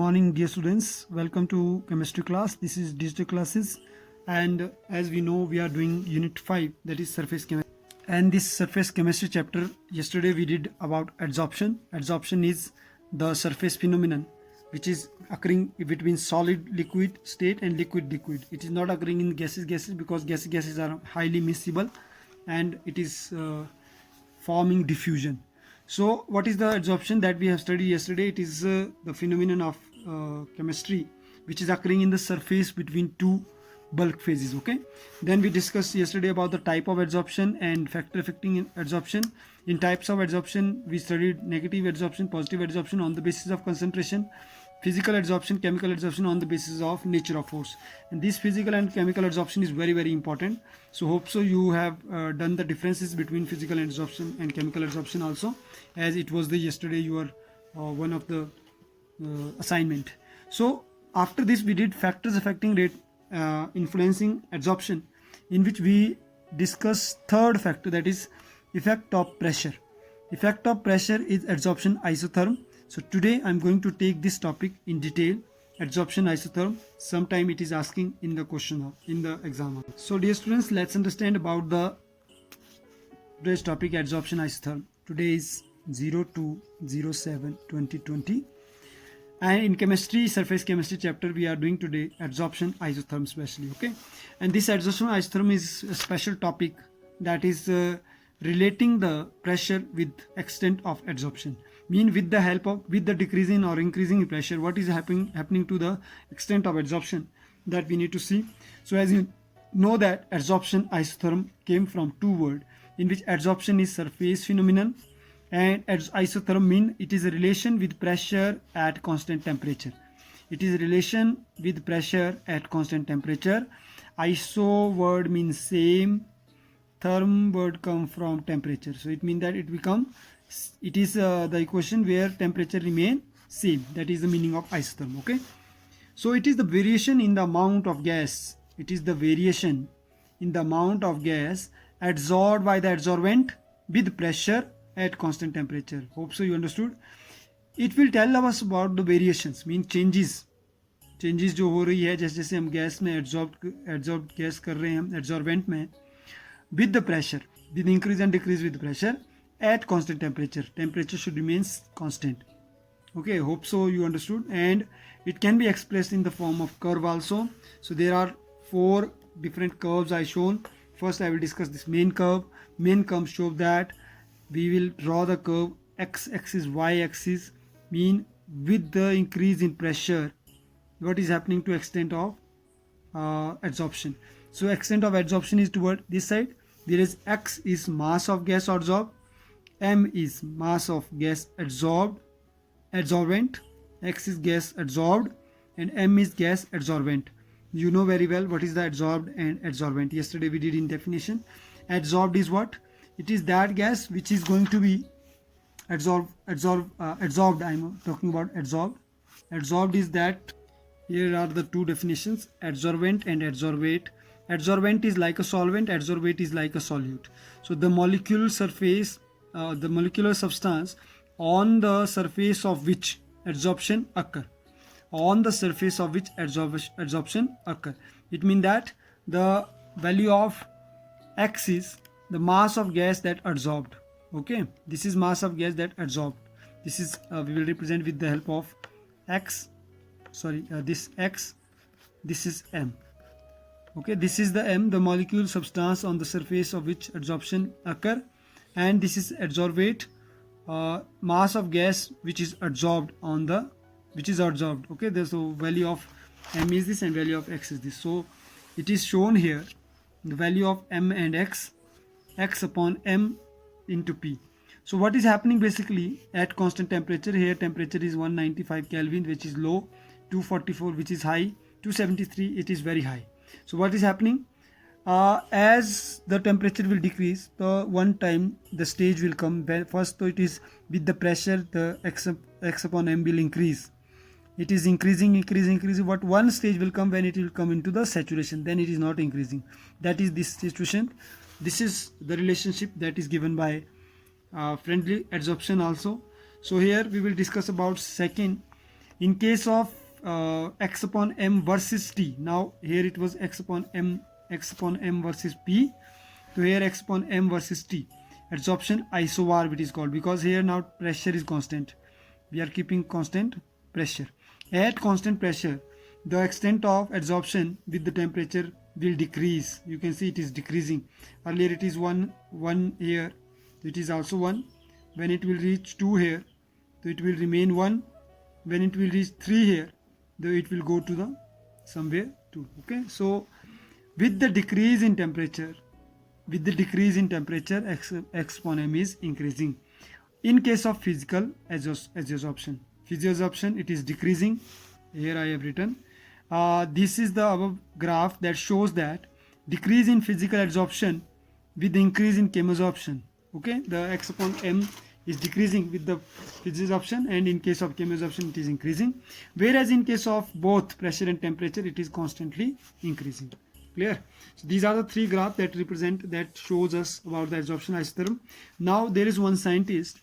morning, dear students. Welcome to chemistry class. This is digital classes, and as we know, we are doing unit 5, that is surface chemistry. And this surface chemistry chapter, yesterday we did about adsorption. Adsorption is the surface phenomenon which is occurring between solid liquid state and liquid liquid. It is not occurring in gases because gases are highly miscible, and it is forming diffusion. So what is the adsorption that we have studied yesterday? It is the phenomenon of chemistry which is occurring in the surface between two bulk phases. Okay, then we discussed yesterday about the type of adsorption and factor affecting adsorption. In types of adsorption, we studied negative adsorption, positive adsorption on the basis of concentration, physical adsorption, chemical adsorption on the basis of nature of force. And this physical and chemical adsorption is very important. So hope so you have done the differences between physical adsorption and chemical adsorption also, as it was the yesterday your one of the assignment. So after this we did factors affecting rate influencing adsorption, in which we discuss third factor, that is effect of pressure. Effect of pressure is adsorption isotherm. So today I am going to take this topic in detail, adsorption isotherm. Sometime it is asking in the question in the exam. So dear students, let's understand about the today's topic, adsorption isotherm. Today is 02/07/2020, and in chemistry, surface chemistry chapter, we are doing today adsorption isotherm specially. Okay, and this adsorption isotherm is a special topic that is relating the pressure with extent of adsorption. Mean with the help of, with the decreasing or increasing pressure, what is happening to the extent of adsorption, that we need to see. So as you know that adsorption isotherm came from two words, in which adsorption is surface phenomenon and isotherm mean it is a relation with pressure at constant temperature. It is a relation with pressure at constant temperature. Iso word means same, therm word come from temperature, so it means that it is the equation where temperature remain same. That is the meaning of isotherm. Okay, so it is the variation in the amount of gas. It is the variation in the amount of gas adsorbed by the adsorbent with pressure at constant temperature. Hope so you understood. It will tell us about the variations, mean changes जो हो रही है जैसे जैसे हम gas में adsorb gas कर रहे हैं एड्सॉर्बेंट में, with the pressure, with increase and decrease with pressure at constant temperature. Temperature should remain constant. Okay, hope so you understood. And it can be expressed in the form of curve also. So there are 4 different curves I shown. First I will discuss this main curve. Main curve shows that we will draw the curve x-axis, y-axis, mean with the increase in pressure what is happening to extent of adsorption. So extent of adsorption is toward this side. There is x is mass of gas adsorbed, m is mass of gas adsorbent, x is gas adsorbed, and m is gas adsorbent. You know very well what is the adsorbed and adsorbent. Yesterday we did in definition. Adsorbed is what? It is that gas which is going to be adsorbed. I am talking about adsorbed. Adsorbed is that. Here are the two definitions, adsorbent and adsorbate. Adsorbent is like a solvent, adsorbate is like a solute. So the molecular surface, the molecular substance on the surface of which adsorption occur. On the surface of which adsorption occur. It means that the value of x is the mass of gas that adsorbed. Okay, this is mass of gas that adsorbed. This is we will represent with the help of x. This x, this is m. Okay, this is the m, the molecule substance on the surface of which adsorption occur, and this is adsorbate, mass of gas which is adsorbed on the adsorbed. Okay, there's a value of m is this and value of x is this. So it is shown here the value of m and x upon m into p. So what is happening basically at constant temperature? Here temperature is 195 Kelvin, which is low, 244 which is high, 273 it is very high. So what is happening? As the temperature will decrease, the one time the stage will come. First, though it is with the pressure, the x upon m will increase. It is increasing. But one stage will come when it will come into the saturation. Then it is not increasing. That is this situation. This is the relationship that is given by friendly adsorption also. So here we will discuss about second In case of x upon m versus t, now here it was x upon m versus p, so here x upon m versus t, adsorption isovarp it is called, because here now pressure is constant, we are keeping constant pressure. At constant pressure, the extent of adsorption with the temperature will decrease. You can see it is decreasing. Earlier it is 1 here, it is also 1. When it will reach 2 here, so it will remain 1. When it will reach 3 here, though it will go to the somewhere 2. Okay, so with the decrease in temperature, x upon m is increasing. In case of physical adsorption, it is decreasing. Here I have written, this is the above graph that shows that decrease in physical adsorption with the increase in chemosorption. Okay, the x upon m is decreasing with the physical absorption, and in case of chemosorption it is increasing, whereas in case of both pressure and temperature it is constantly increasing. Clear? So these are the three graphs that shows us about the adsorption isotherm. Now there is one scientist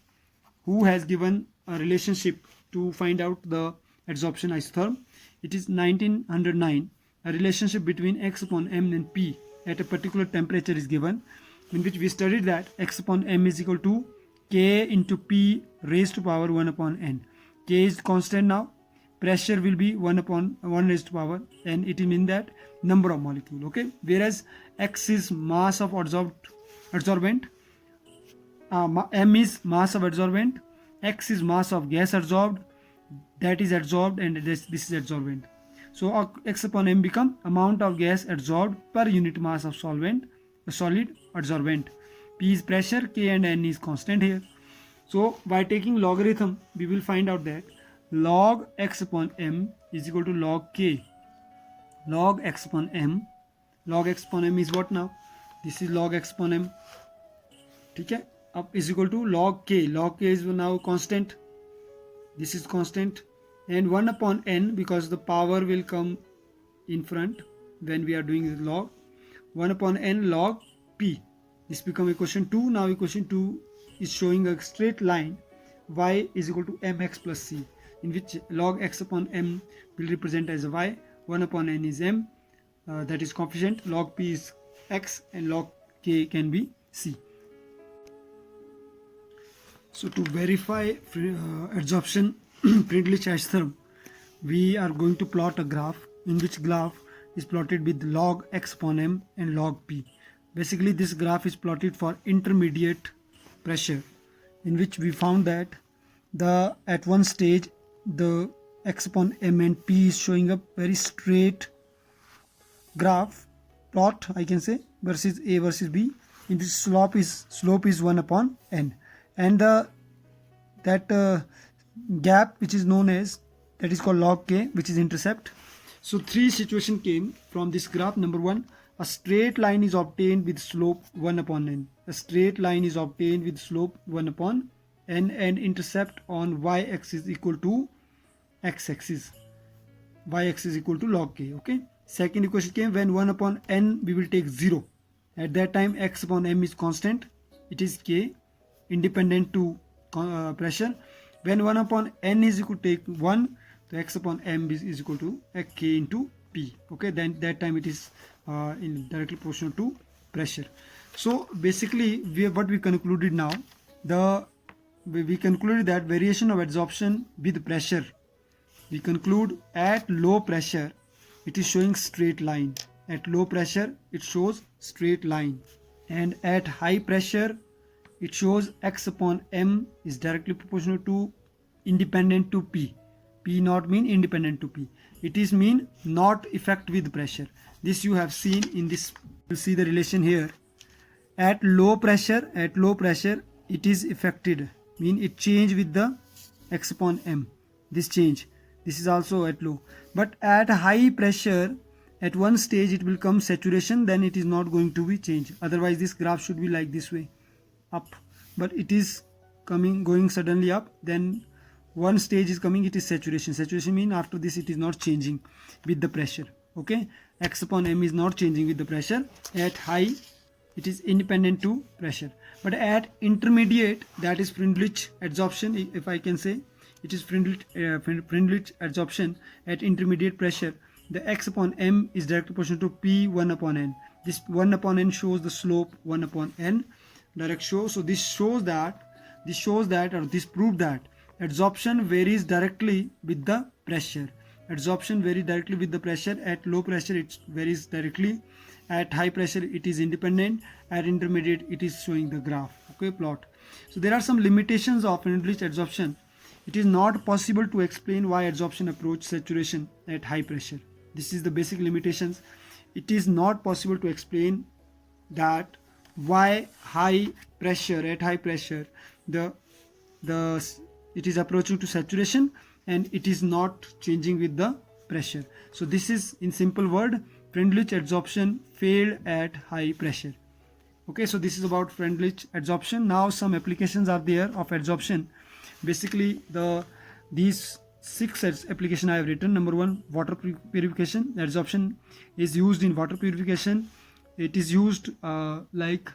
who has given a relationship to find out the adsorption isotherm. It is 1909. A relationship between x upon m and p at a particular temperature is given, in which we studied that x upon m is equal to k into p raised to power 1 upon n. K is constant now. Pressure will be 1 upon 1 raised to power n. It means that number of molecule. Okay, whereas x is mass of adsorbent, m is mass of adsorbent, x is mass of gas adsorbed, that is adsorbed, and this is adsorbent. So x upon m become amount of gas adsorbed per unit mass of solid adsorbent. P is pressure, k and n is constant here. So by taking logarithm, we will find out that log x upon m is equal to log k. Log x upon m is what now? This is log x upon m. Okay, up is equal to log k. Log k is now constant. This is constant, and 1 upon n, because the power will come in front when we are doing the log. 1 upon n log p. This become equation 2. Now equation 2 is showing a straight line, y is equal to mx plus c, in which log x upon m will represent as a y, 1 upon n is m, that is coefficient, log p is x, and log k can be c. So to verify adsorption Freundlich isotherm, we are going to plot a graph, in which graph is plotted with log x upon m and log p. Basically this graph is plotted for intermediate pressure, in which we found that at one stage the x upon m and p is showing a very straight graph plot, I can say, versus a versus b, in which slope is 1 upon n, and that gap which is known as, that is called log k, which is intercept. So three situations came from this graph. Number one, a straight line is obtained with slope 1 upon n. A straight line is obtained with slope 1 upon n, and intercept on y-axis equal to x-axis. Y-axis equal to log k. Okay. Second equation came when 1 upon n we will take 0. At that time x upon m is constant. It is k, independent to pressure. When 1 upon n is equal to take 1, so x upon m is equal to k into p. Okay, then that time it is in directly proportional to pressure. So basically what we concluded now, we concluded that variation of adsorption with pressure, we conclude at low pressure it is showing straight line. At low pressure it shows straight line, and at high pressure it shows x upon m is directly proportional to independent to p. P not mean independent to p. It is mean not effect with pressure. This you have seen in this. You see the relation here. At low pressure it is affected, mean it change with the x upon m. This change. This is also at low. But at high pressure, at one stage it will come saturation, then it is not going to be changed. Otherwise this graph should be like this way, up. But it is going suddenly up, then one stage is coming, it is saturation. Saturation means after this it is not changing with the pressure. Okay, x upon m is not changing with the pressure. At high it is independent to pressure, but at intermediate, that is Freundlich adsorption, if I can say, it is Freundlich adsorption at intermediate pressure. The x upon m is directly proportional to p 1 upon n. This 1 upon n shows the slope 1 upon n direct show. So this proved that adsorption varies directly with the pressure. Adsorption varies directly with the pressure. At low pressure it varies directly. At high pressure it is independent. At intermediate it is showing the graph. Okay, plot. So there are some limitations of Freundlich adsorption. It is not possible to explain why adsorption approaches saturation at high pressure. This is the basic limitations. It is not possible to explain that why at high pressure it is approaching to saturation and it is not changing with the pressure. So this is, in simple word, Freundlich adsorption failed at high pressure. Okay, so this is about Freundlich adsorption. Now some applications are there of adsorption. Basically these 6 application I have written. Number 1, water purification. Adsorption is used in water purification. It is used like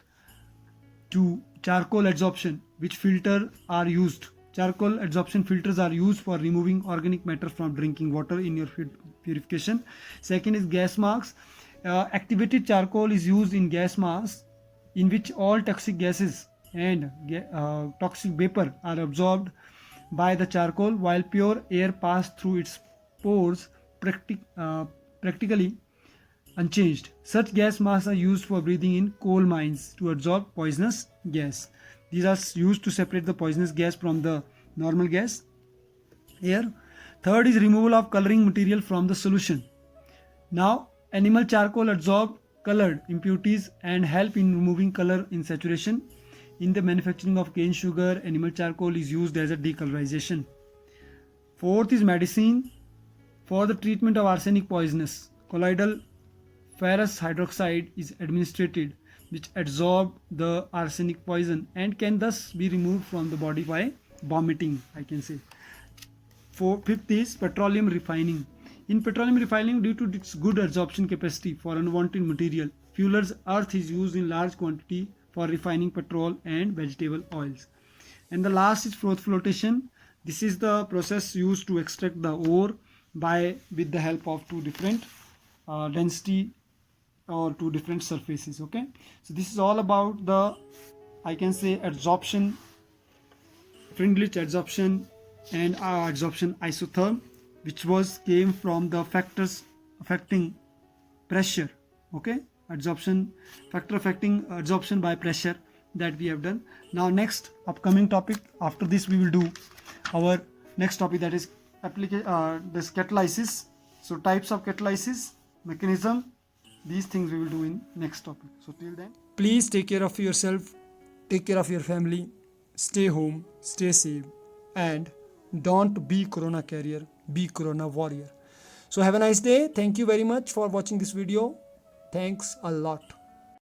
to charcoal adsorption, which filter are used. Charcoal adsorption filters are used for removing organic matter from drinking water in your purification. Second is gas masks. Activated charcoal is used in gas masks in which all toxic gases and toxic vapor are absorbed by the charcoal while pure air passes through its pores practically unchanged. Such gas masks are used for breathing in coal mines to absorb poisonous gas. These are used to separate the poisonous gas from the normal gas air. Third is removal of coloring material from the solution. Now, animal charcoal absorb colored impurities and help in removing color in saturation. In the manufacturing of cane sugar, animal charcoal is used as a decolorization. Fourth is medicine. For the treatment of arsenic poisonous, colloidal ferrous hydroxide is administered, which absorb the arsenic poison and can thus be removed from the body by vomiting, I can say. Fifth is petroleum refining. In petroleum refining, due to its good adsorption capacity for unwanted material, fuelers earth is used in large quantity for refining petrol and vegetable oils. And the last is froth flotation. This is the process used to extract the ore with the help of 2 different density or 2 different surfaces. Okay, so this is all about the, I can say, adsorption, Freundlich adsorption and adsorption isotherm, which came from the factors affecting pressure. Okay, factor affecting adsorption by pressure that we have done. Now next upcoming topic, after this we will do our next topic, that is this catalysis. So types of catalysis, mechanism, these things we will do in next topic. So till then, please take care of yourself, take care of your family, stay home, stay safe, and don't be corona carrier, be corona warrior. So have a nice day. Thank you very much for watching this video. Thanks a lot.